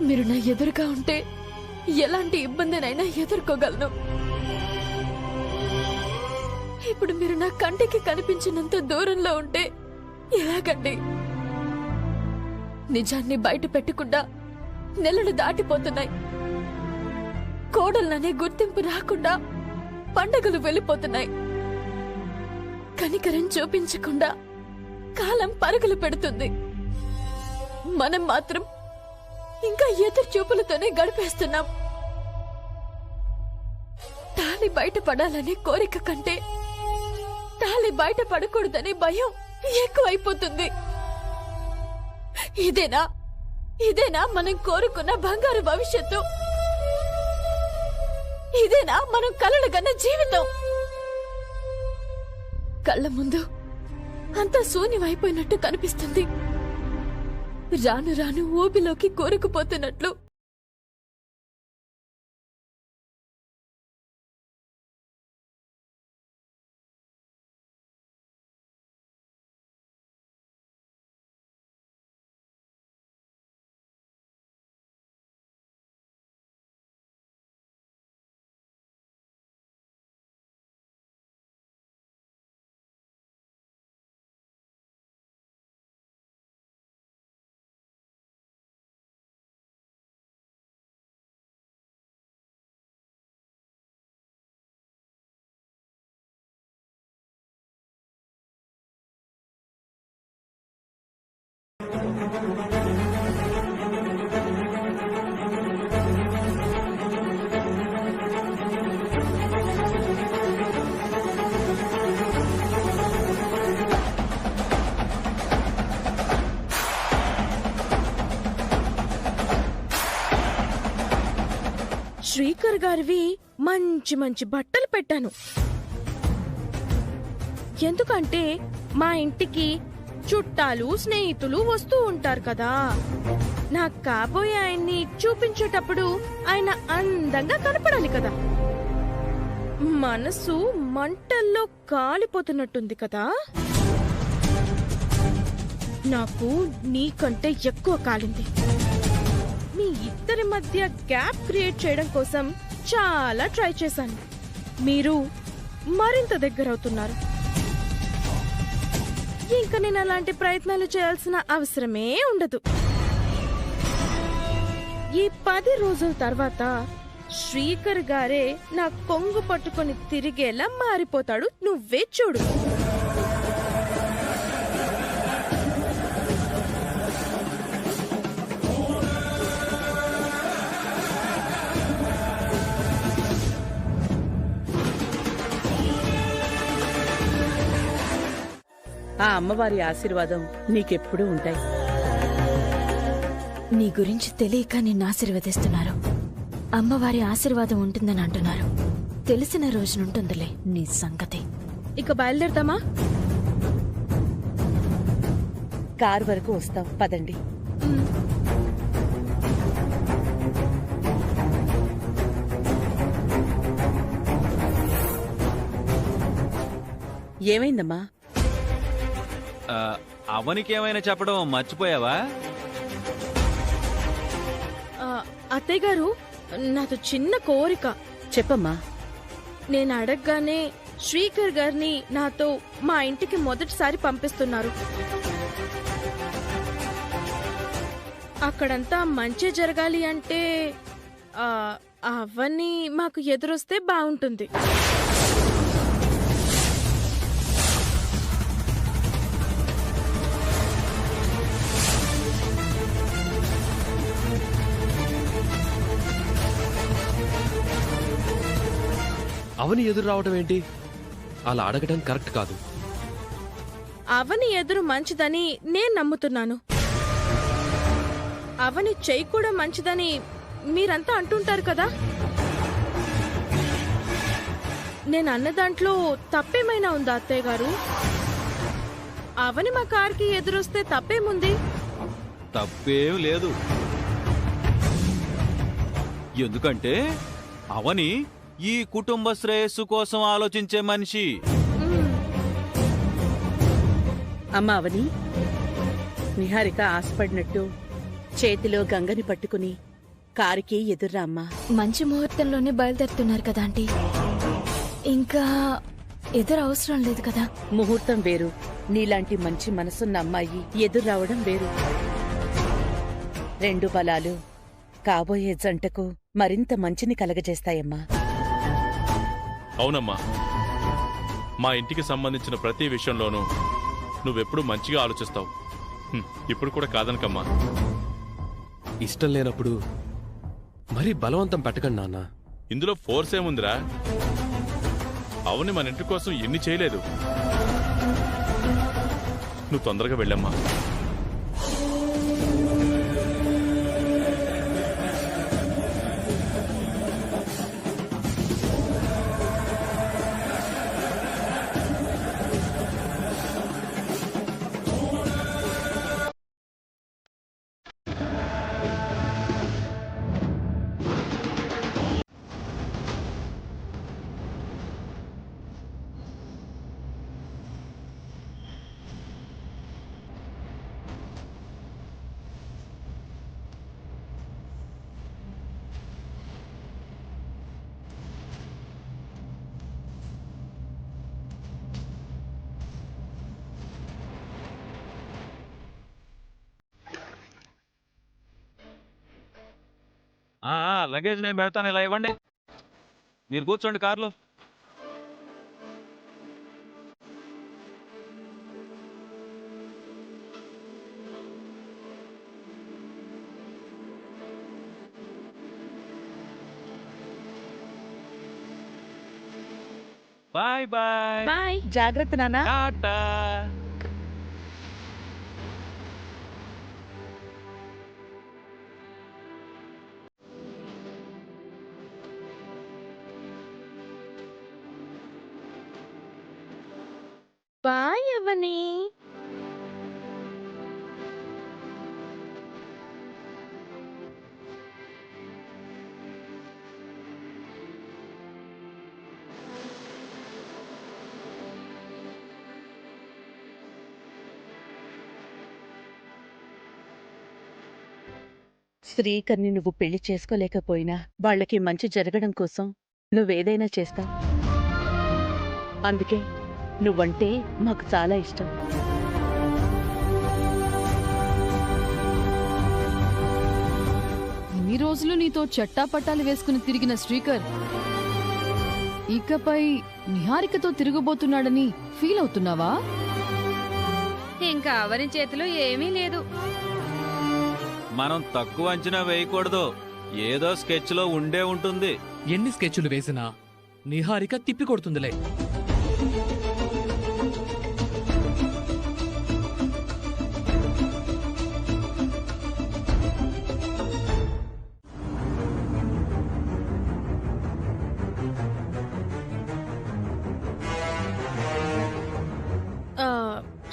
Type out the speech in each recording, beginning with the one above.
మీరు నా ఎదురుగా ఉంటే ఎలాంటి ఇబ్బందినైనా ఎదుర్కోగలను. ఇప్పుడు మీరు నా కంటికి కనిపించినంత దూరంలో ఉంటే ఎలాగండి? నిజాన్ని బయట పెట్టకుండా నెలలు దాటిపోతున్నాయి. కోడలనే గుర్తింపు రాకుండా పండగలు వెళ్ళిపోతున్నాయి. కనికరం చూపించకుండా కాలం పరుగులు పెడుతుంది. మనం మాత్రం ఇంకా ఎదురు చూపులతోనే గడిపేస్తున్నాం. తాళి బయట పడాలనే కోరిక కంటే తాళి బయట పడకూడదనే భయం ఎక్కువైపోతుంది. ఇదేనా మనం కోరుకున్న బంగారు భవిష్యత్తు? ఇదేనా మనం కలలుగన్న జీవితం? కళ్ళ ముందు అంతా శూన్యమైపోయినట్టు కనిపిస్తుంది. రాను రాను ఊబిలోకి కూరుకుపోతున్నట్లు. శ్రీకర్ గారివి మంచి మంచి బట్టలు పెట్టాను. ఎందుకంటే మా ఇంటికి చుట్టాలు స్నేహితులు వస్తూ ఉంటారు కదా. నాకు కాబోయే ఆయన్ని చూపించేటప్పుడు ఆయన అందంగా కనపడాలి కదా. మనసు మంటల్లో కాలిపోతున్నట్టుంది కదా. నాకు నీకంటే ఎక్కువ కాలింది. మీ ఇద్దరి మధ్య గ్యాప్ క్రియేట్ చేయడం కోసం చాలా ట్రై చేశాను. మీరు మరింత దగ్గరవుతున్నారు. ఇంకా నేను అలాంటి ప్రయత్నాలు చేయాల్సిన అవసరమే ఉండదు. ఈ 10 రోజుల తర్వాత శ్రీకర్ గారే నా కొంగు పట్టుకొని తిరిగేలా మారిపోతాడు. నువ్వే చూడు. ఆ అమ్మవారి ఆశీర్వాదం నీకెప్పుడూ ఉంటాయి. నీ గురించి తెలియక నిన్ను ఆశీర్వదిస్తున్నారు. అమ్మవారి ఆశీర్వాదం ఉంటుందని అంటున్నారు. తెలిసిన రోజునుంటుందిలే నీ సంగతి. ఇక బయలుదేరతామా? కారు వరకు వస్తాం, పదండి. ఏమైందమ్మా? అవనికేమైనా చెప్పడం మర్చిపోయావా? అత్తయ్య గారు, నాతో చిన్న కోరిక. చెప్పమ్మా. నేను అడగగానే శ్రీకర్ గారిని నాతో మా ఇంటికి మొదటిసారి పంపిస్తున్నారు. అక్కడంతా మంచి జరగాలి అంటే అవన్నీ మాకు ఎదురొస్తే బాగుంటుంది. అవని ఎదురు రావడం ఏంటి? అలా అడగడం కరెక్ట్ కాదు. అవని ఎదురు మంచిదని నేను నమ్ముతున్నాను. అవని చెయ్యి కూడా మంచిదని మీరంతా అంటుంటారు కదా. నేను అన్న దాంట్లో తప్పేమైనా ఉందా అత్తయ్య గారు? అవని మా కార్కి ఎదురొస్తే తప్పేముంది? తప్పేం లేదు. ఎందుకంటే అవని ఈ కుటుంబ శ్రేయస్సు కోసం ఆలోచించే మనిషి. అమ్మా అవని, నిహారిక ఆశపడినట్టు చేతిలో గంగని పట్టుకుని కారుకి ఎదుర్రా అమ్మా. మంచి ముహూర్తంలోనే బయలుదేరుతున్నారు కదా ఆంటీ. ఇంకా ఎదురు అవసరం లేదు కదా. ముహూర్తం వేరు, నీలాంటి మంచి మనసున్న అమ్మాయి ఎదురు రావడం వేరు. రెండు బలాలు కాబోయే జంటకు మరింత మంచిని కలగజేస్తాయమ్మా. అవునమ్మా, మా ఇంటికి సంబంధించిన ప్రతి విషయంలోనూ నువ్వెప్పుడు మంచిగా ఆలోచిస్తావు. ఇప్పుడు కూడా కాదనకమ్మా. ఇష్టం లేనప్పుడు మరీ బలవంతం పెట్టకండి నాన్న. ఇందులో ఫోర్స్ ఏముందిరా? అవును, మన ఇంటి కోసం ఎన్ని చేయలేదు. నువ్వు తొందరగా వెళ్ళమ్మా. లగేజ్ నేను పెడతాను, ఇలా ఇవ్వండి. మీరు కూర్చోండి కార్లో. Bye bye. బాయ్. జాగ్రత్త నాన్నా. టాటా. బాయ్ అవని. శ్రీకర్ని నువ్వు పెళ్లి చేసుకోలేకపోయినా వాళ్ళకి మంచి జరగడం కోసం నువ్వేదైనా చేస్తావు. అందుకే నువ్వంటే మాకు చాలా ఇష్టం. ఇన్ని రోజులు నీతో చట్టాపట్టాలు వేసుకుని తిరిగిన శ్రీకర్ ఇకపై నిహారికతో తిరగబోతున్నాడని ఫీల్ అవుతున్నావా? ఇంకా అవని చేతిలో ఏమీ లేదు. మనం తక్కువ అంచనా వేయకూడదు. ఏదో స్కెచ్ లో ఉండే ఉంటుంది. ఎన్ని స్కెచ్లు వేసినా నిహారిక తిప్పికొడుతుందిలే.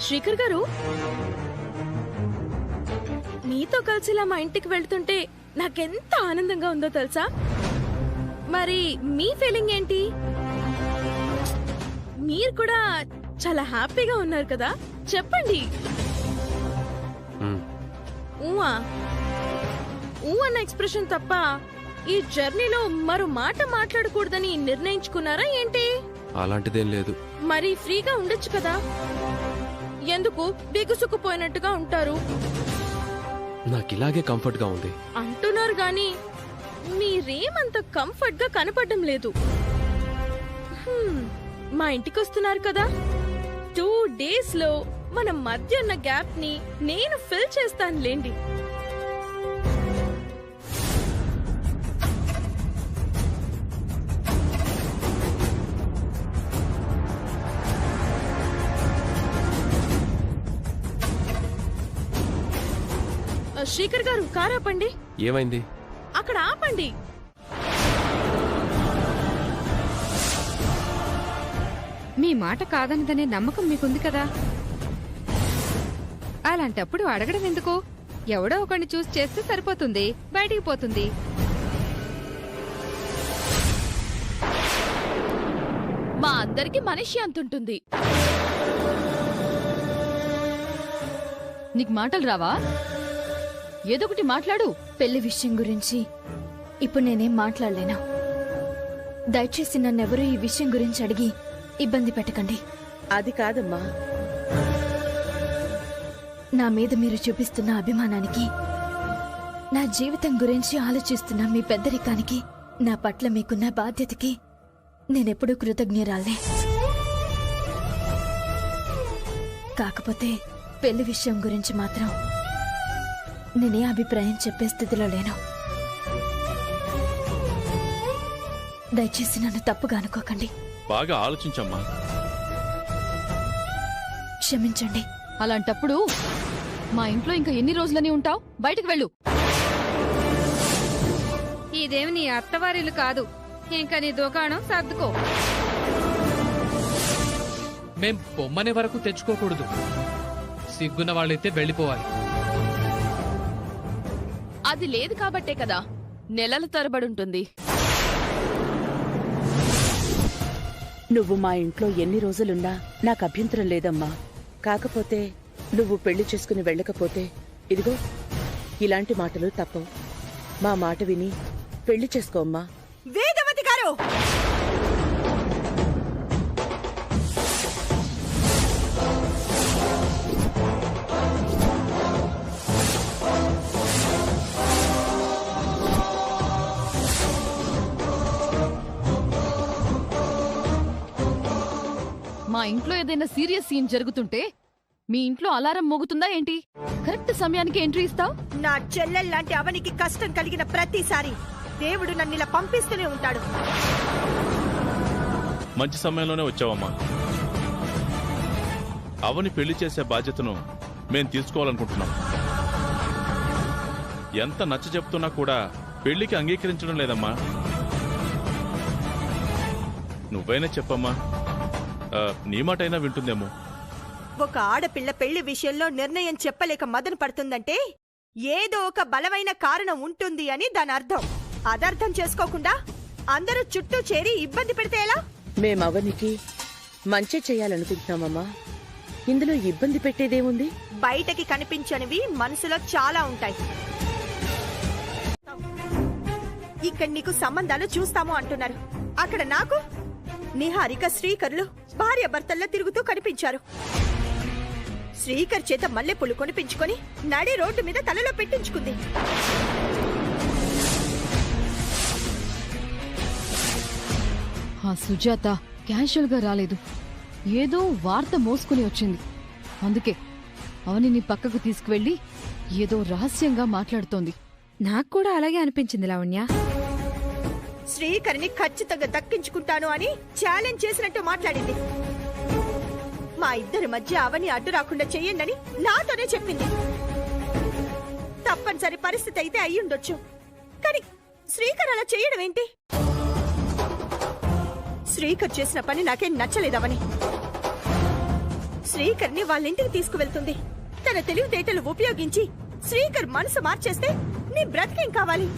శ్రీకర్ గారు, మీతో కలిసి ఇలా మా ఇంటికి వెళ్తుంటే నాకెంత ఆనందంగా ఉందో తెలుసా? మరి మీ ఫీలింగ్ ఏంటి? మీరు కూడా చాలా హ్యాపీగా ఉన్నారు కదా, చెప్పండి. ఊవా ఊ అన్న ఎక్స్ప్రెషన్ తప్ప ఈ జర్నీలో మరో మాట మాట్లాడకూడదని నిర్ణయించుకున్నారా ఏంటి? అలాంటిదేం లేదు. మరి ఫ్రీగా ఉండొచ్చు కదా, ఎందుకు బిగుసుకుపోయినట్టుగా ఉంటారు? నాకిలాగే కంఫర్ట్ గా ఉంది అంటున్నారు గాని మీరేమంత కంఫర్ట్ గా కనపడడం లేదు. మా ఇంటికి వస్తున్నారు కదా, 2 days లో మన మధ్య ఉన్న గ్యాప్ ని నేను ఫిల్ చేస్తానులేండి. శ్రీకర్ గారు, కారు ఆపండి. ఏమైంది? అక్కడ ఆపండి. మీ మాట కాదన్నదనే నమ్మకం మీకుంది కదా, అలాంటప్పుడు అడగడం ఎందుకు? ఎవడో ఒకరిని చూసి చేస్తే సరిపోతుంది, బయటికి పోతుంది. మా అందరికి మనిషి అంతుంటుంది. నీకు మాటలు రావా? ఏదొకటి మాట్లాడు. పెళ్లి విషయం గురించి ఇప్పుడు నేనేం మాట్లాడలేను. దయచేసి నన్నెవరూ ఈ విషయం గురించి అడిగి ఇబ్బంది పెట్టకండి. అది కాదమ్మా. నా మీద మీరు చూపిస్తున్న అభిమానానికి, నా జీవితం గురించి ఆలోచిస్తున్న మీ పెద్దరికానికి, నా పట్ల మీకున్న బాధ్యతకి నేనెప్పుడూ కృతజ్ఞురాలే. కాకపోతే పెళ్లి విషయం గురించి మాత్రం నేనే అభిప్రాయం చెప్పే స్థితిలో లేను. దయచేసి నన్ను తప్పుగా అనుకోకండి. బాగా ఆలోచించమ్మా. క్షమించండి. అలాంటప్పుడు మా ఇంట్లో ఇంకా ఎన్ని రోజులని ఉంటావు? బయటకు వెళ్ళు. ఇదేమి నీ అత్తవారిల్లు కాదు. ఇంకా నీ దుకాణం సర్దుకో. మేం పొమ్మనే వరకు తెచ్చుకోకూడదు. సిగ్గున్న వాళ్ళైతే వెళ్ళిపోవాలి. అది లేదు కాబట్టే కదా నెలల తరబడుంటుంది. నువ్వు మా ఇంట్లో ఎన్ని రోజులున్నా నాకు అభ్యంతరం లేదమ్మా. కాకపోతే నువ్వు పెళ్లి చేసుకుని వెళ్ళకపోతే ఇదిగో ఇలాంటి మాటలు తప్పవు. మా మాట విని పెళ్లి చేసుకోమ్మా. వేదవతి గారు, మా ఇంట్లో ఏదైనా సీరియస్ సీన్ జరుగుతుంటే మీ ఇంట్లో అలారం మోగుతుందా ఏంటి? కరెక్ట్ సమయానికి ఎంట్రీ ఇస్తావు. నా చెల్లెల్లాంటి అవనికి కష్టం కలిగిన ప్రతిసారి దేవుడు నన్ను ఇలా పంపిస్తూనే ఉంటాడు. మంచి సమయంలోనే వచ్చావమ్మా. అవని పెళ్లి చేసే బాధ్యతను మేం తీసుకోవాలనుకుంటున్నాం. ఎంత నచ్చ చెప్తున్నా కూడా పెళ్లికి అంగీకరించడం లేదమ్మా. నువ్వైనా చెప్పమ్మా, నీ మాటైనా వింటుందేమో. ఒక ఆడపిల్ల పెళ్లి విషయంలో నిర్ణయం చెప్పలేక మదన పడుతుందంటే ఏదో ఒక బలమైన కారణం ఉంటుంది అని దాని అర్థం. అదర్థం చేసుకోకుండా అందరూ చుట్టూ చేరి ఇబ్బంది పెడితే ఎలా? మేమవనికి మంచి చేయాలనుకుంటున్నామమ్మా. ఇందులో ఇబ్బంది పెట్టేదేముంది? బయటకి కనిపించనివి మనసులో చాలా ఉంటాయి. ఇక్కడ నీకు సంబంధాలు చూస్తాము అంటున్నారు. అక్కడ నాకు నిహారిక శ్రీకర్లు భార్య భర్తల్లో తిరుగుతూ కనిపించారు. శ్రీకర్ చేత మల్లెపూలు కొనిపించుకొని నడి రోడ్డు మీద తలలో పెట్టించుకుంది. ఆ సుజాత క్యాషువల్ గా రాలేదు. ఏదో వార్త మోసుకుని వచ్చింది. అందుకే అవని నీ పక్కకు తీసుకువెళ్లి ఏదో రహస్యంగా మాట్లాడుతోంది. నాకు కూడా అలాగే అనిపించింది లావణ్య. శ్రీకర్ని ఖచ్చితంగా దక్కించుకుంటాను అని ఛాలెంజ్ చేసినట్టు మాట్లాడింది. మా ఇద్దరి మధ్య అవని అడ్డు రాకుండా చెయ్యండి నాతోనే చెప్పింది. తప్పనిసరి పరిస్థితి అయితే అయ్యుండొచ్చు, కానీ శ్రీకర్ అలా చెయ్యడం ఏంటి? శ్రీకర్ చేసిన పని నాకేం నచ్చలేదవని. శ్రీకర్ని వాళ్ళ ఇంటికి తీసుకువెళ్తుంది. తన తెలివితేటలు ఉపయోగించి శ్రీకర్ మనసు మార్చేస్తే నీ బ్రతికేం కావాలి?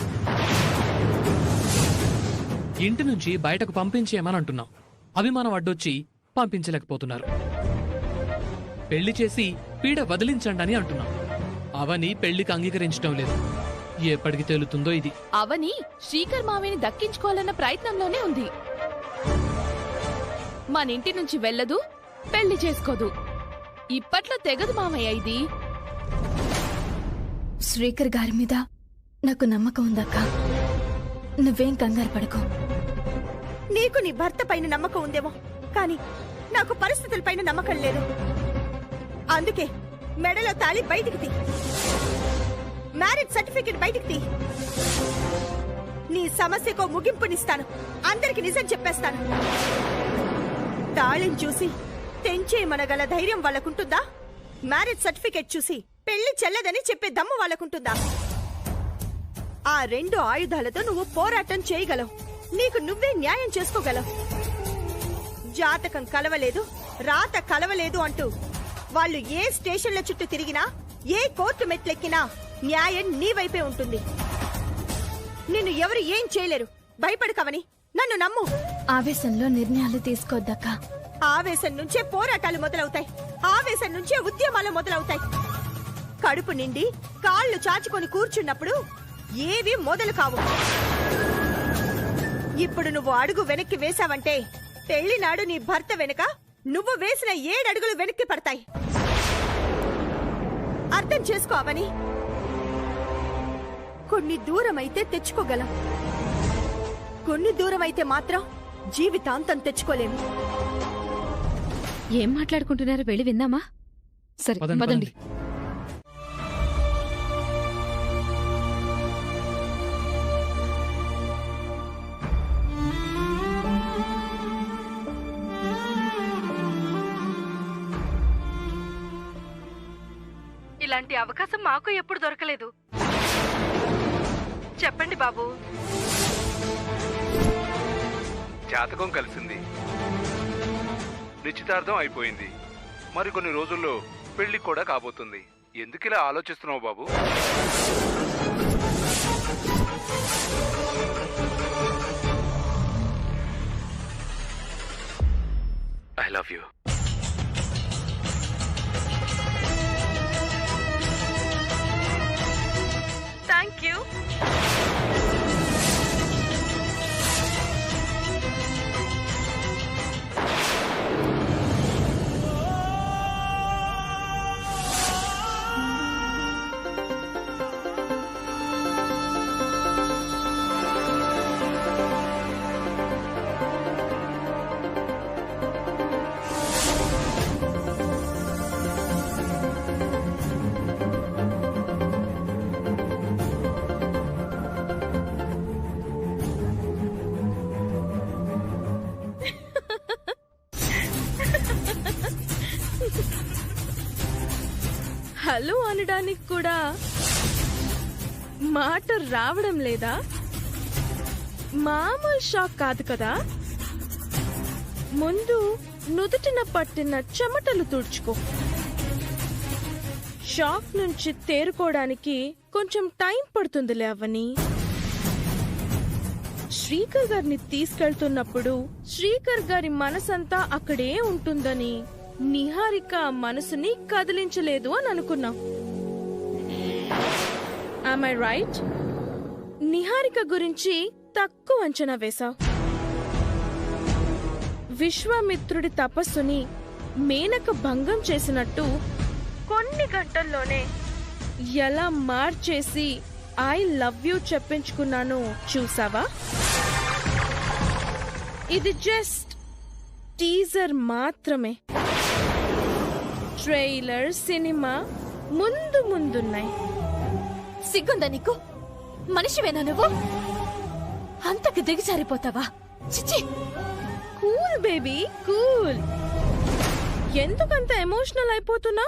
ఇంటి నుంచి బయటకు పంపించేయమని అంటున్నాం. అభిమానం అడ్డొచ్చి పంపించలేకపోతున్నారు. పెళ్లి చేసి పీడ వదిలించండి అని అంటున్నాం. అవని పెళ్లికి అంగీకరించడం లేదు. ఎప్పటికి తేలుతుందో ఇది. అవని శ్రీకర్ మావిని దక్కించుకోవాలన్న ప్రయత్నంలోనే ఉంది. మన ఇంటి నుంచి వెళ్ళదు, పెళ్లి చేసుకోదు. ఇప్పట్లో తెగదు మామయ్య ఇది. శ్రీకర్ గారి మీద నాకు నమ్మకం ఉందక్క. నువ్వేం కంగారు పడకు. నీకు నీ భర్త పైన నమ్మకం ఉందేమో, కానీ నాకు పరిస్థితులపైన నమ్మకం లేదు. అందుకే మెడలో తాళి బయటికి తీ, మ్యారేజ్ సర్టిఫికెట్ బయటికి తీ. నీ సమస్యకో ముగింపునిస్తాను. అందరికి నిజం చెప్పేస్తాను. తాళిని చూసి తెంచేయమనగల ధైర్యం వాళ్ళకుంటుందా? మ్యారేజ్ సర్టిఫికెట్ చూసి పెళ్లి చెల్లదని చెప్పే దమ్ము వాళ్ళకుంటుందా? ఆ రెండు ఆయుధాలతో నువ్వు పోరాటం చేయగలవు. నీకు నువ్వే న్యాయం చేసుకోగలవు. జాతకం కలవలేదు, రాత కలవలేదు అంటూ వాళ్ళు ఏ స్టేషన్ల చుట్టూ తిరిగినా, ఏ కోర్టు మెట్లెక్కినా న్యాయం నీ వైపే ఉంటుంది. నిన్ను ఎవరు ఏం చేయలేరు. భయపడకవని, నన్ను నమ్ము. ఆవేశంలో నిర్ణయాలు తీసుకోద్దక్క. ఆవేశం నుంచే పోరాటాలు మొదలవుతాయి. ఆవేశం నుంచే ఉద్యమాలు మొదలవుతాయి. కడుపు నిండి కాళ్ళు చాచుకొని కూర్చున్నప్పుడు ఏవి మొదలు కావు. ఇప్పుడు నువ్వు అడుగు వెనక్కి వేశావంటే పెళ్లినాడు నీ భర్త వెనుక నువ్వు వేసిన 7 అడుగులు వెనక్కి పడతాయి. అర్థం చేసుకోవని. కొన్ని దూరమైతే తెచ్చుకోగలం, కొన్ని దూరమైతే మాత్రం జీవితాంతం తెచ్చుకోలేము. ఏం మాట్లాడుకుంటున్నారో వెళ్ళి విందామా? సరే పదండి, పదండి. ఇలాంటి అవకాశం మాకు ఎప్పుడు దొరకలేదు. చెప్పండి బాబు. జాతకం కలిసింది, నిశ్చితార్థం అయిపోయింది, మరికొన్ని రోజుల్లో పెళ్లి కూడా కాబోతుంది. ఎందుకిలా ఆలోచిస్తున్నావు బాబు? I love you. Thank you. Hello అనడానికి కూడా మాట రావడం లేదా? మామూలు షాక్ కాదు కదా. ముందు నుదుటిన పట్టిన చెమటలు తుడుచుకో. షాక్ నుంచి తేరుకోవడానికి కొంచెం టైం పడుతుందిలే అవని. శ్రీకర్ గారిని తీసుకెళ్తున్నప్పుడు శ్రీకర్ గారి మనసంతా అక్కడే ఉంటుందని నిహారిక మనసుని కదిలించలేదు అని అనుకున్నాం. Am I right? నిహారిక గురించి తక్కువ అంచనా వేశావు. విశ్వామిత్రుడి తపస్సుని మేనక భంగం చేసినట్టు కొన్ని గంటల్లోనే ఎలా మార్చేసి ఐ లవ్ యూ చెప్పించుకున్నానో చూసావా? ఇది జస్ట్ టీజర్ మాత్రమే. ట్రైలర్, సినిమా ముందు ముందున్నాయి. సిగ్గుందా నీకు? మనిషివేనా నువ్వు? అంతకు దిగజారిపోతావా? చిచ్చి. Cool baby, cool. ఎందుకంత ఎమోషనల్ అయిపోతున్నా?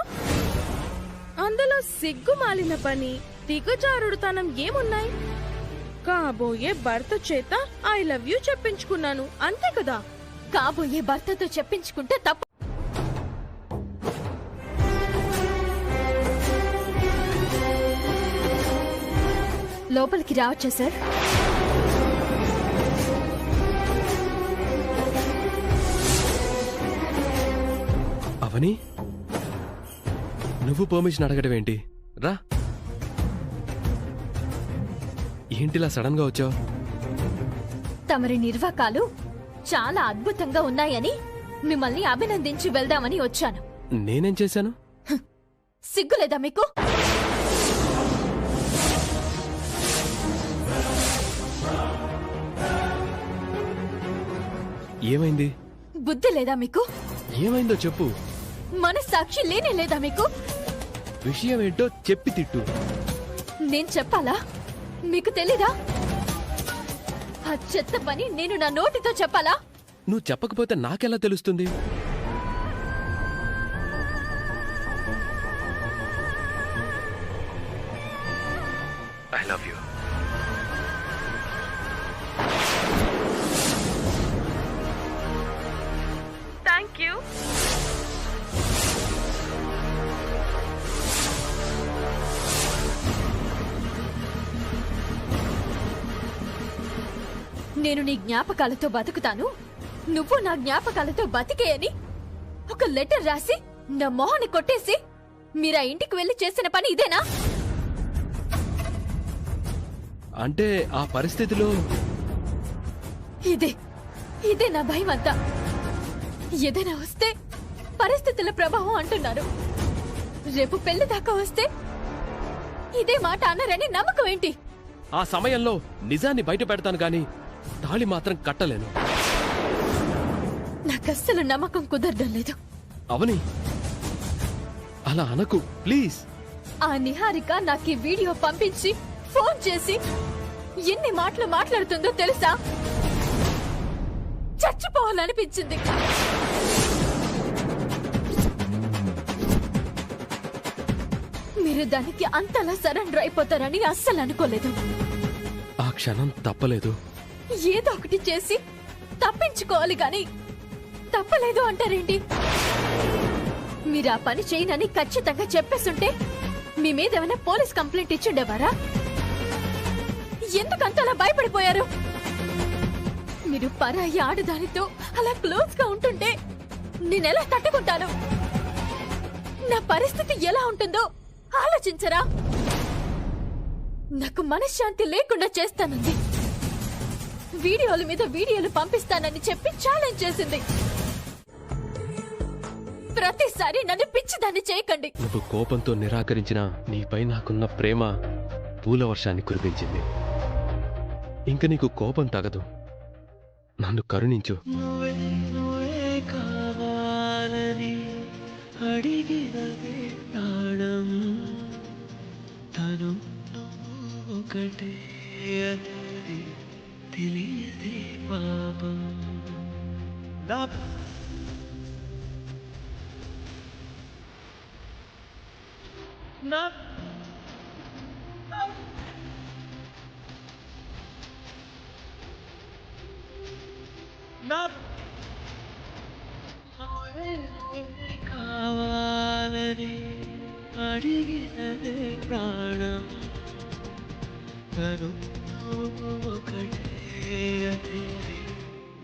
అందులో సిగ్గు మాలిన పని, దిగజారుడుతనం ఏమున్నాయి? కాబోయే భర్త చేత ఐ లవ్ యూ చెప్పించుకున్నాను, అంతే కదా. కాబోయే భర్తతో చెప్పించుకుంటే తప్పు. లోపలికి రావచ్చా సార్? అవని, నువ్వు పర్మిషన్ అడగడం ఏంటి? రా. ఏంటిలా సడన్ గా వచ్చావు? తమరి నిర్వాకాలు చాలా అద్భుతంగా ఉన్నాయని మిమ్మల్ని అభినందించి వెళ్దామని వచ్చాను. నేనేం చేశాను? సిగ్గులేదా మీకు? ఏమైంది? బుద్ధి లేదా మీకు? ఏమైందో చెప్పు. మనస్సాక్షి లేనే లేదా మీకు? విషయం ఏంటో చెప్పి తిట్టు. నేను చెప్పాలా? మీకు తెలీదా? ఆ చెత్త పని నేను నా నోటితో చెప్పాలా? నువ్వు చెప్పకపోతే నాకెలా తెలుస్తుంది? I love you. Thank you. నేను నీ జ్ఞాపకాలతో బతుకుతాను, నువ్వు నా జ్ఞాపకాలతో బతికేయని ఒక లెటర్ రాసి నా మొహాన్ని కొట్టేసి మీరా ఇంటికి వెళ్లి చేసిన పని ఇదేనా? అంటే ఆ పరిస్థితిలో ఇదే నా భయం అంతా. ఏదైనా వస్తే పరిస్థితుల ప్రభావం అంటున్నారు. రేపు పెళ్లి దాకా వస్తే ఇదే మాట అన్నారని నమ్మకం ఏంటి? ఆ సమయంలో నిజాన్ని బయట పెడతాను గాని తాళి మాత్రం కట్టలేను. నాకస్సలు నమ్మకం కుదరడం లేదు. అవని అలా అనకు ప్లీజ్. ఆ నిహారిక నాకు ఈ వీడియో పంపించి ఫోన్ చేసి ఎన్ని మాటలు మాట్లాడుతుందో తెలుసా? చచ్చిపోవాలనిపించింది. మీరు దానికి అంతలా సరెండర్ అయిపోతారని అస్సలు అనుకోలేదు. ఆ క్షణం తప్పలేదు. ఏదో ఒకటి చేసి తప్పించుకోవాలి గాని తప్పలేదు అంటారేంటి? మీరు ఆ పని చేయనని ఖచ్చితంగా చెప్పేస్తుంటే మీ మీద ఏమైనా పోలీస్ కంప్లైంట్ ఇచ్చిండేవారా? ఎందుకంతలా భయపడిపోయారు? మీరు పరాయి ఆడదానితో అలా క్లోజ్ గా ఉంటుంటే నేనెలా తట్టుకుంటాను? నా పరిస్థితి ఎలా ఉంటుందో ఆలోచించరా? నాకు మనశ్శాంతి లేకుండా చేస్తానంది. వీడియోల మీద వీడియోలు పంపిస్తానని చెప్పి ఛాలెంజ్ చేసింది. ప్రతిసారి నన్ను పిచ్చిదాన్ని చేయకండి. నువ్వు కోపంతో నిరాకరించిన నీపై నాకున్న ప్రేమ పూల వర్షాన్ని కురిపించింది. ఇంక నీకు కోపం తగదు. నన్ను కరుణించు. కావాలని అడిగినదే ప్రాణం తను ఒకటే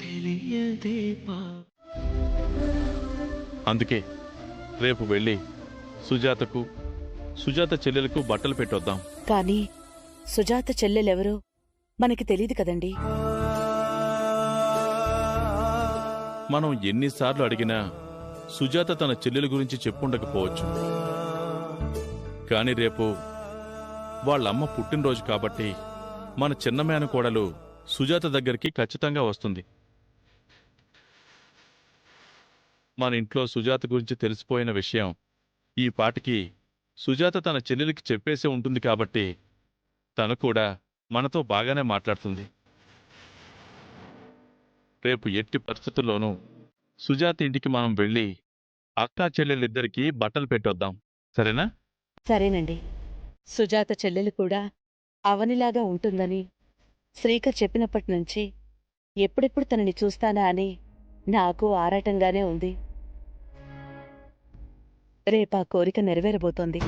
తెలియదే పా. అందుకే రేపు వెళ్ళి సుజాతకు సుజాత చెల్లెలకు బట్టలు పెట్టొద్దాం. కానీ సుజాత చెల్లెలెవరో మనకి తెలియదు కదండి. మనం ఎన్నిసార్లు అడిగినా సుజాత తన చెల్లెల గురించి చెప్పుండకపోవచ్చు. కాని రేపు వాళ్ళమ్మ పుట్టినరోజు కాబట్టి మన చిన్న మేనకోడలు సుజాత దగ్గరికి ఖచ్చితంగా వస్తుంది. మన ఇంట్లో సుజాత గురించి తెలిసిపోయిన విషయం ఈ పాటికి సుజాత తన చెల్లెలికి చెప్పేసే ఉంటుంది కాబట్టి తను కూడా మనతో బాగానే మాట్లాడుతుంది. రేపు ఎట్టి పరిస్థితుల్లోనూ సుజాత ఇంటికి మనం వెళ్ళి అక్కా చెల్లెలిద్దరికీ బట్టలు పెట్టొద్దాం. సరేనా? సరేనండి. సుజాత చెల్లెలు కూడా అవనిలాగా ఉంటుందని శ్రీకర్ చెప్పినప్పటి నుంచి ఎప్పుడెప్పుడు తనని చూస్తానా అని నాకు ఆరాటంగానే ఉంది. రేపా కోరిక నెరవేరబోతోంది.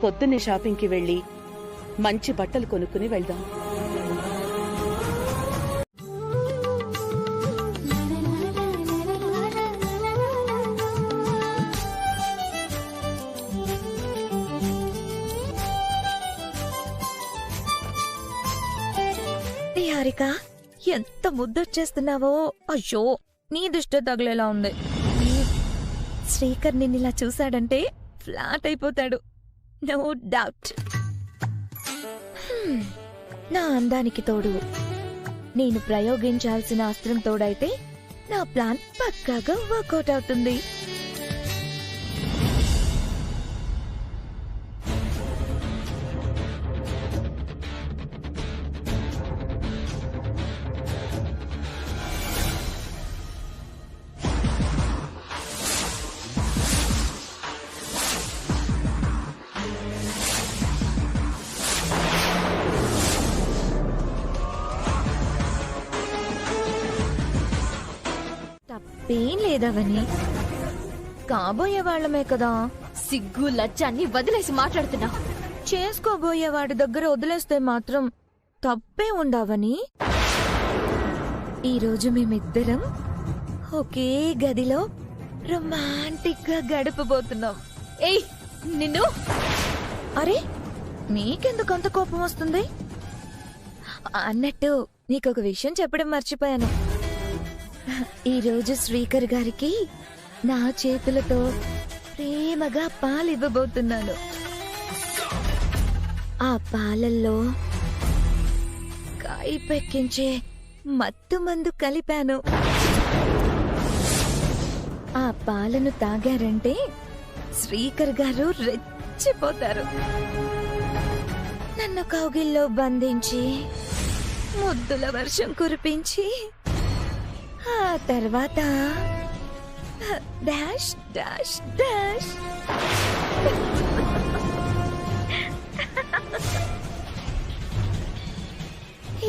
పొద్దున్నే షాపింగ్కి వెళ్ళి మంచి బట్టలు కొనుక్కుని వెళ్దాం. నిహారిక, ఎంత ముద్దొచ్చేస్తున్నావో. అయ్యో, నీ దుష్ట తగిలేలా ఉంది. శ్రీకర్ నిన్నిలా చూశాడంటే ఫ్లాట్ అయిపోతాడు, నో డౌట్. నా అందానికి తోడు నేను ప్రయోగించాల్సిన అస్త్రం తోడైతే నా ప్లాన్ పక్కాగా వర్కౌట్ అవుతుంది. తప్పేం లేదవని, కాబోయే వాళ్ళమే కదా. సిగ్గు లజ్జ అన్ని వదిలేసి మాట్లాడుతున్నా. చేసుకోబోయే వాడి దగ్గర వదిలేస్తే మాత్రం తప్పే ఉండవని. ఈరోజు మేమిద్దరం ఒకే గదిలో రొమాంటిక్ గా గడపబోతున్నాం. ఏయ్ నిన్ను! అరే నీకెందుకు అంత కోపం వస్తుంది? అన్నట్టు నీకొక విషయం చెప్పడం మర్చిపోయాను. ఈరోజు శ్రీకర్ గారికి నా చేతులతో ప్రేమగా పాలు ఇవ్వబోతున్నాను. ఆ పాలల్లో కైపెక్కించే మత్తు మందు కలిపాను. ఆ పాలను తాగారంటే శ్రీకర్ గారు రెచ్చిపోతారు. నన్ను కౌగిల్లో బంధించి ముద్దుల వర్షం కురిపించి ఆ తర్వాత డాష్ డాష్ డాష్.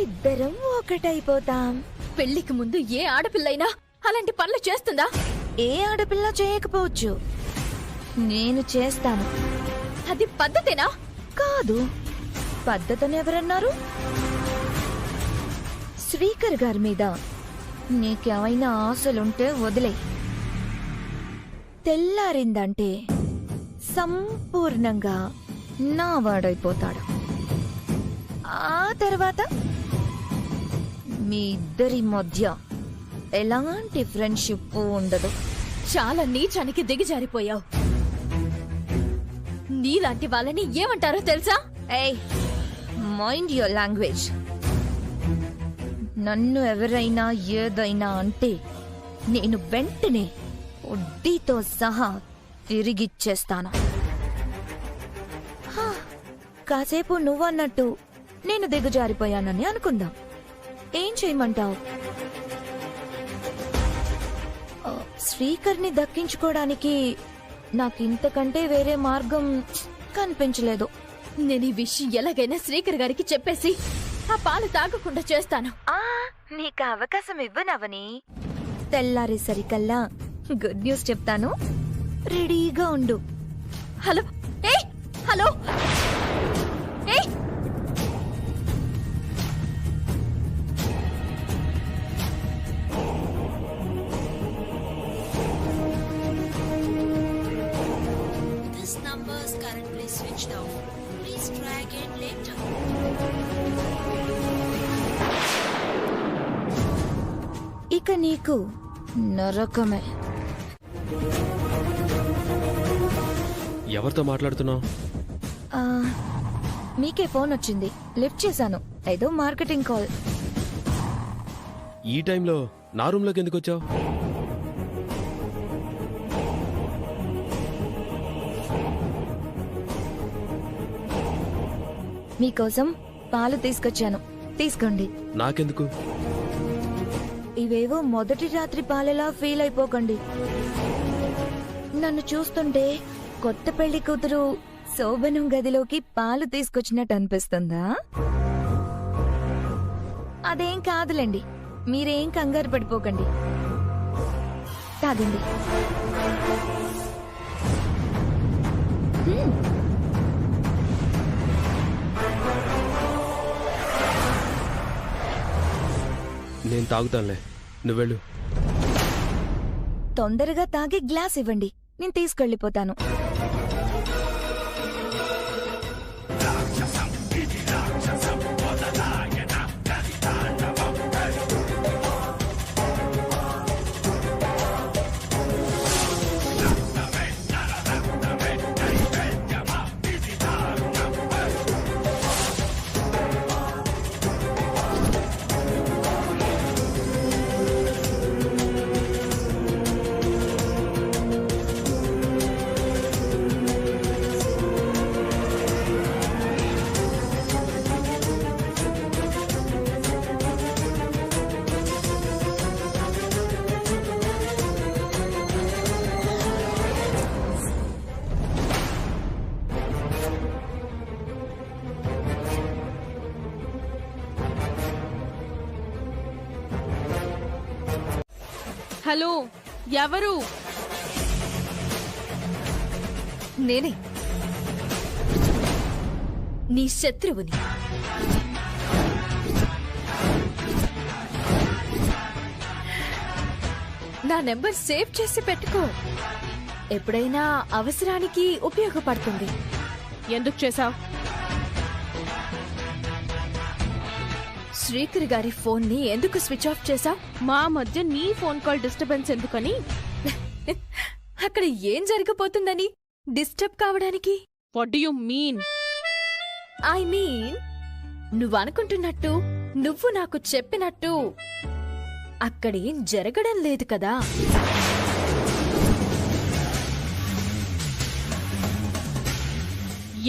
ఇద్దరం ఒకటైపోతాం. పెళ్లికి ముందు ఏ ఆడపిల్లైనా అలాంటి పనులు చేస్తుందా? ఏ ఆడపిల్ల చేయకపోవచ్చు, నేను చేస్తాను. అది పద్ధతేనా? కాదు. పద్ధతని ఎవరన్నారు? శ్రీకర్ గారి మీద నీకేమైనా ఆశలుంటే వదిలే. తెల్లారిందంటే సంపూర్ణంగా నా వాడైపోతాడు. ఆ తర్వాత మీ ఇద్దరి మధ్య ఎలాంటి ఫ్రెండ్షిప్ ఉండదు. చాలా నీచానికి దిగజారిపోయావు. నీలాంటి వాళ్ళని ఏమంటారో తెలుసా? ఏయ్, మైండ్ యువర్ లాంగ్వేజ్. నన్ను ఎవరైనా ఏదైనా అంటే నేను వెంటనే వడ్డీతో సహా తిరిగిచ్చేస్తాను. కాసేపు నువ్వన్నట్టు నేను దిగజారిపోయానని అనుకుందాం. ఏం చేయమంటావు? శ్రీకర్ని దక్కించుకోవడానికి నాకింతకంటే వేరే మార్గం కనిపించలేదు. నేను ఈ విషయం ఎలాగైనా శ్రీకర్ గారికి చెప్పేసి ఆ పాలు తాగకుండా చేస్తాను. నీకు అవకాశం ఇవ్వనవని. తెల్లారేసరికల్లా గుడ్ న్యూస్ చెప్తాను. రెడీగా ఉండు. హలో ఏయ్, హలో ఏయ్, This number is currently switched off. Please try again later. ఇక నీకు నరకమే. ఎవరితో మాట్లాడుతున్నావు? మీకే ఫోన్ వచ్చింది, లిఫ్ట్ చేశాను. ఏదో మార్కెటింగ్ కాల్. ఈ టైంలో నా రూమ్లోకి ఎందుకు వచ్చావు? మీకోసం పాలు తీసుకొచ్చాను, తీసుకోండి. నాకెందుకు? ఇవేవో మొదటి రాత్రి పాలలా ఫీల్ అయిపోకండి. నన్ను చూస్తుంటే కొత్త పెళ్లి కూతురు శోభనం గదిలోకి పాలు తీసుకొచ్చినట్టు అనిపిస్తుందా? అదేం కాదులేండి, మీరేం కంగారు పడిపోకండి. తాగండి. నేను తాగుతానులే, నువ్వెళ్ళు. తొందరగా తాగి గ్లాస్ ఇవ్వండి, నేను తీసుకెళ్ళిపోతాను. హలో, ఎవరు? నేనే, నీ శత్రువుని. నా నెంబర్ సేవ్ చేసి పెట్టుకో. ఎప్పుడైనా అవసరానికి ఉపయోగపడుతుంది. ఎందుకు చేశావు? శ్రీకర్ గారి ఫోన్ ని ఎందుకు స్విచ్ ఆఫ్ చేశావు? మా మధ్య నీ ఫోన్ కాల్ డిస్టర్బెన్స్ ఎందుకని. అక్కడ ఏం జరగబోతుందని డిస్టర్బ్ కావడానికి? What do you mean? I mean నువ్వు అనుకుంటున్నట్టు, నువ్వు నాకు చెప్పినట్టు అక్కడేం జరగడం లేదు కదా.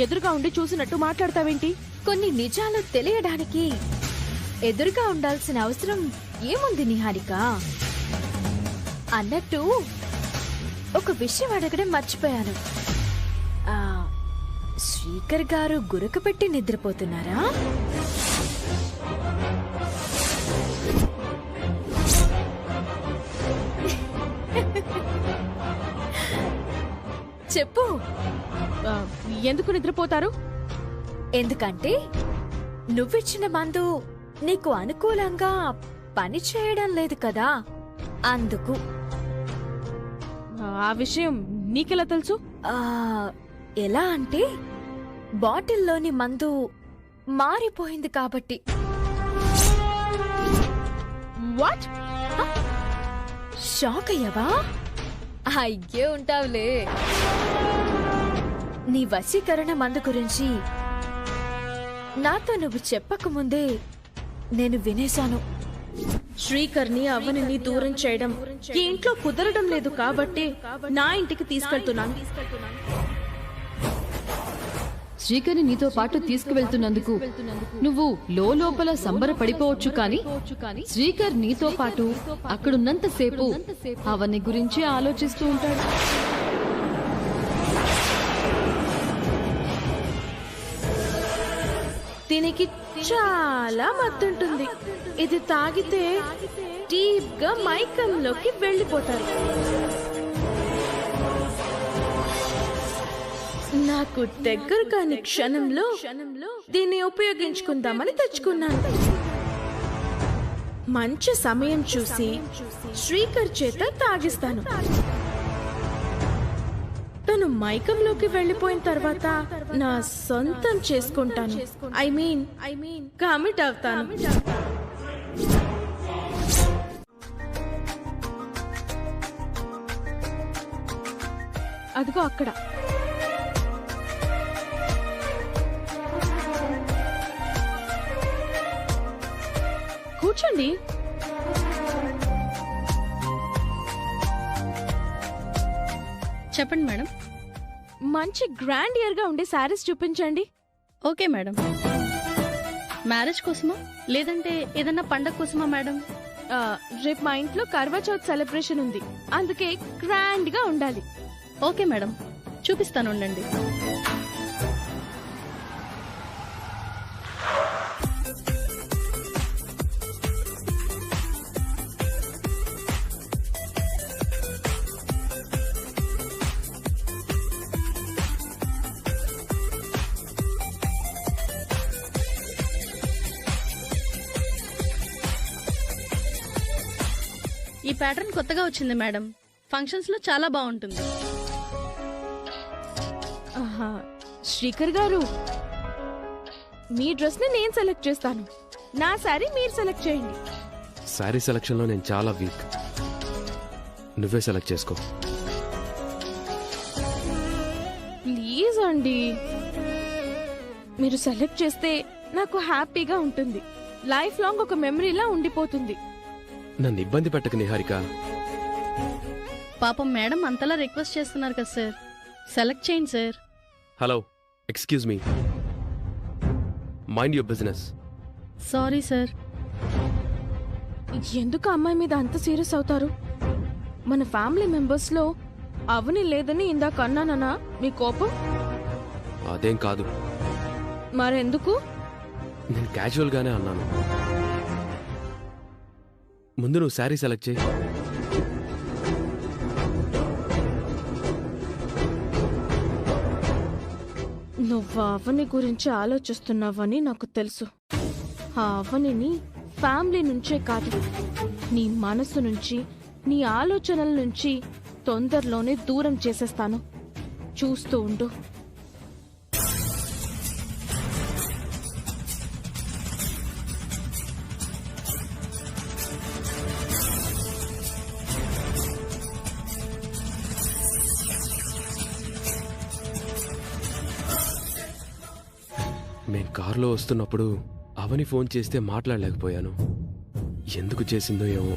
ఎదురుగా ఉండి చూసినట్టు మాట్లాడతావేంటి? కొన్ని నిజాలు తెలియడానికి ఎదురుగా ఉండాల్సిన అవసరం ఏముంది నిహారిక? అన్నట్టు ఒక విషయం అడగడం మర్చిపోయాను. శ్రీకర్ గారు గురక పెట్టి నిద్రపోతున్నారా? చెప్పు. ఎందుకు నిద్రపోతారు? ఎందుకంటే నువ్విచ్చిన మందు నీకు అనుకూలంగా పని చేయడం లేదు కదా, అందుకు. ఆ విషయం నీకెలా తెలుసు? ఎలా అంటే బాటిల్లోని మందు మారిపోయింది కాబట్టి. వాట్? షాక్ అయ్యావా? అయ్యే ఉంటావులే. నీ వశీకరణ మందు గురించి నాతో నువ్వు చెప్పకముందే నేను వినేశాను. శ్రీకర్ని అవనిని దూరం చేయడం ఈ ఇంట్లో కుదరడం లేదు కాబట్టి నా ఇంటికి తీసుకెళ్తున్నాను. శ్రీకర్ని నీతో పాటు తీసుకువెళ్తున్నందుకు నువ్వు లోపల సంబరపడిపోవచ్చు, కానీ శ్రీకర్ నీతో పాటు అక్కడున్నంతసేపు అవని గురించి ఆలోచిస్తూ ఉంటాడు. దీనికి చాలా మత్తుంటుంది. ఇది తాగితే డీప్ గా మైకంలోకి వెళ్ళిపోతారు. నాకు దగ్గర కాని క్షణంలో దీన్ని ఉపయోగించుకుందామని తెచ్చుకున్నాను. మంచి సమయం చూసి శ్రీకర్ చేత తాగిస్తాను. తను మైకంలోకి వెళ్ళిపోయిన తర్వాత నా సొంతం చేసుకుంటాను. ఐ మీన్ కమిట్ అవుతాను. అదిగో అక్కడ. కూర్చోండి. చెప్పండి మేడం. మంచి గ్రాండ్ ఇయర్ గా ఉండే శారీస్ చూపించండి. Okay madam. మ్యారేజ్ కోసమా లేదంటే ఏదన్నా పండగ కోసమా మేడం? రేపు మా ఇంట్లో కర్వా చౌత్ సెలబ్రేషన్ ఉంది, అందుకే గ్రాండ్ గా ఉండాలి. ఓకే మేడం, చూపిస్తాను ఉండండి. ఈ ప్యాటర్న్ కొత్తగా వచ్చింది మేడం. ఫంక్షన్స్ లో చాలా బాగుంటుంది. శ్రీకర్ గారు, మీ డ్రెస్ ని నేను సెలెక్ట్ చేస్తాను. నా శారీ మీరు సెలెక్ట్ చేయండి. శారీ సెలక్షన్ లో నేను చాలా వీక్. నువ్వే సెలెక్ట్ చేసుకో. ప్లీజ్ అండి, మీరు సెలెక్ట్ చేస్తే నాకు హ్యాపీగా ఉంటుంది. లైఫ్ లాంగ్ ఒక మెమరీలా ఉండిపోతుంది. నన్ను ఇబ్బంది పెట్టక నిహారిక. పాపం మేడం అంతలా రిక్వెస్ట్ చేస్తున్నారు కదా సార్, సెలెక్ట్ చేయండి sir. Hello, excuse me, mind your business. Sorry sir. ఎందుకు అమ్మాయి మీద అంత సీరియస్ అవుతారు? మన ఫ్యామిలీ మెంబర్స్ లో అవని లేదని ఇందాక అన్నానన్నా మీ కోపం? అదేం కాదు. మరెందుకు? నేను క్యాజువల్ గానే అన్నాను. ముందు నువ్వు శారీ సెలెక్ట్ చేయి. నువ్వు అవని గురించి ఆలోచిస్తున్నావని నాకు తెలుసు. ఆ అవనిని ఫ్యామిలీ నుంచే కాదు, నీ మనసు నుంచి నీ ఆలోచనల నుంచి తొందరలోనే దూరం చేసేస్తాను. చూస్తూ ఉండు. మేం కారులో వస్తున్నప్పుడు అవని ఫోన్ చేస్తే మాట్లాడలేకపోయాను. ఎందుకు చేసిందో ఏమో.